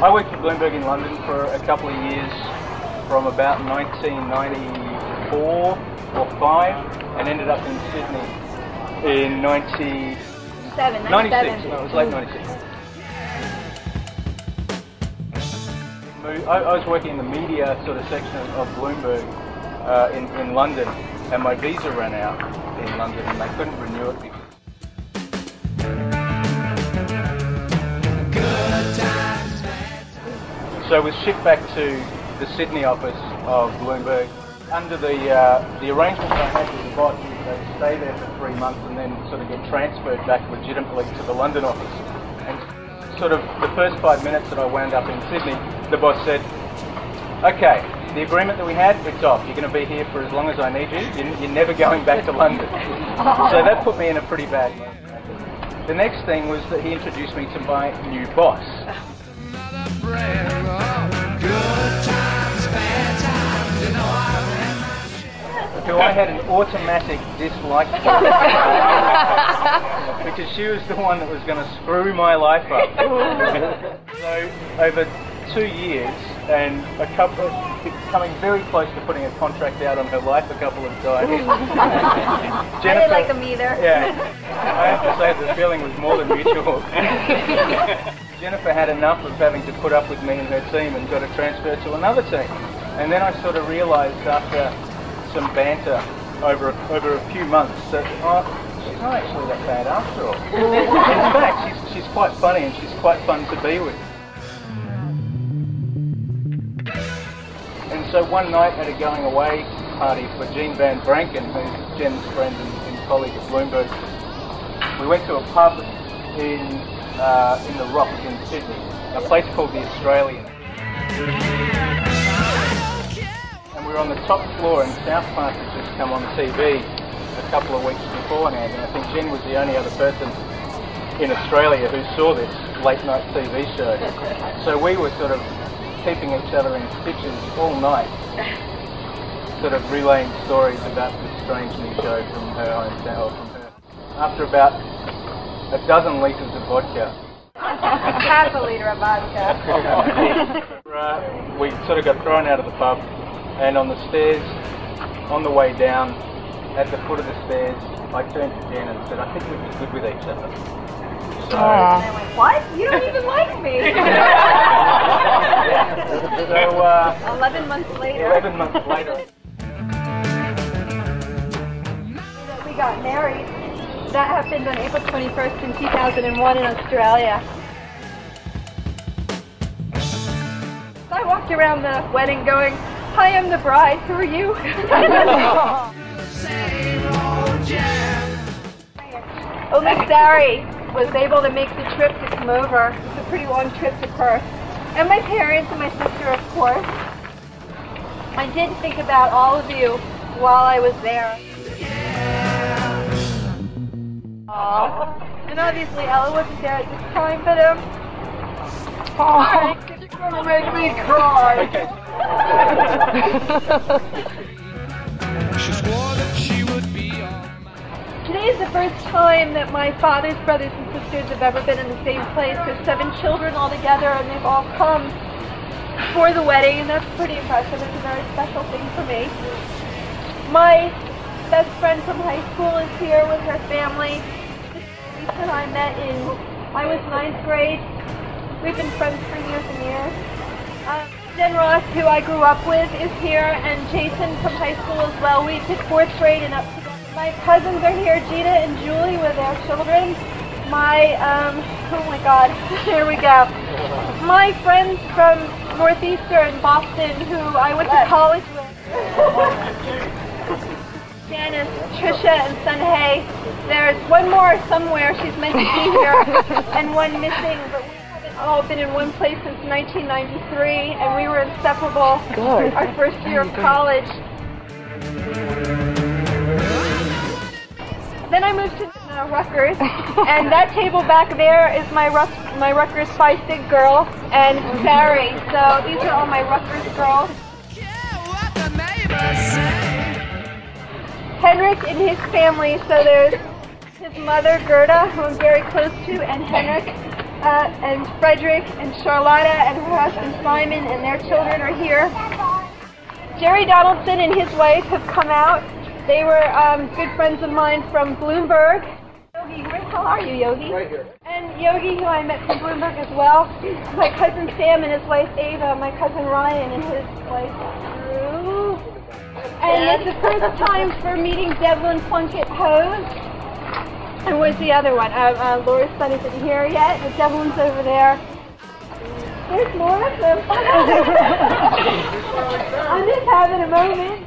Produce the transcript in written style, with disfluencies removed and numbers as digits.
I worked for Bloomberg in London for a couple of years, from about 1994 or 5, and ended up in Sydney in 96. No, it was late 96. I was working in the media sort of section of Bloomberg in London, and my visa ran out in London and they couldn't renew it. So I was shipped back to the Sydney office of Bloomberg. Under the arrangements I had with the boss, they'd stay there for 3 months and then sort of get transferred back legitimately to the London office. And sort of the first 5 minutes that I wound up in Sydney, the boss said, "Okay, the agreement that we had, it's off. You're going to be here for as long as I need you. You're never going back to London." So that put me in a pretty bad mood. The next thing was that he introduced me to my new boss. Who I had an automatic dislike for, because she was the one that was going to screw my life up. So over 2 years and coming very close to putting a contract out on her life a couple of times. I didn't like them either. Yeah, I have to say the feeling was more than mutual. Jennifer had enough of having to put up with me and her team and got a transfer to another team. And then I sort of realised after some banter over a few months that she's not actually that bad after all. In fact, she's quite funny and she's quite fun to be with. And so one night at a going away party for Jean Van Branken, who's Jen's friend and colleague at Bloomberg, we went to a pub in the Rocks in Sydney, a place called the Australian. And we were on the top floor, and South Park had just come on TV a couple of weeks beforehand, and I think Jen was the only other person in Australia who saw this late night TV show. So we were sort of keeping each other in stitches all night, sort of relaying stories about this strange new show from her hometown. After about a dozen litres of vodka. Half a litre of vodka. We sort of got thrown out of the pub, and on the stairs, on the way down, at the foot of the stairs, I turned to Jen and said, "I think we'd be good with each other." So, and I went, "What? You don't even like me." So 11 months later. 11 months later. We got married. That happened on April 21st in 2001 in Australia. So I walked around the wedding going, "Hi, I'm the bride. Who are you?" Only Sari was able to make the trip to come over. It was a pretty long trip to Perth. And my parents and my sister, of course. I did think about all of you while I was there. And obviously Ella wasn't there at this time, but it's gonna make me cry. Okay. She swore that she would be Today is the first time that my father's brothers and sisters have ever been in the same place. There's 7 children all together, and they've all come for the wedding, and that's pretty impressive. It's a very special thing for me. My best friend from high school is here with her family. Lisa and I met I was 9th grade. We've been friends for years and years. Jen Ross, who I grew up with, is here, and Jason from high school as well. We did 4th grade and up together. My cousins are here, Gita and Julie, with their children. My, oh my God, here we go. My friends from Northeastern Boston, who I went to college with. Janice, Trisha, and Sunhay. There's one more somewhere, she's meant to be here, and one missing, but we haven't all been in one place since 1993, and we were inseparable our first year of college. Then I moved to Rutgers, and that table back there is my Rutgers Phi Sig girl, and Barry. So these are all my Rutgers girls. Henrik and his family, so there's his mother Gerda, who I'm very close to, and Henrik, and Frederick and Charlotta and her husband Simon and their children are here. Jerry Donaldson and his wife have come out. They were good friends of mine from Bloomberg. Yogi, where the hell are you, Yogi? Right here. And Yogi, who I met from Bloomberg as well. My cousin Sam and his wife Ava. My cousin Ryan and his wife Drew. And it's the first time for meeting Devlin Plunkett Hose. And where's the other one? Laura's son isn't here yet, but Devlin's over there. There's more of them. I'm just having a moment.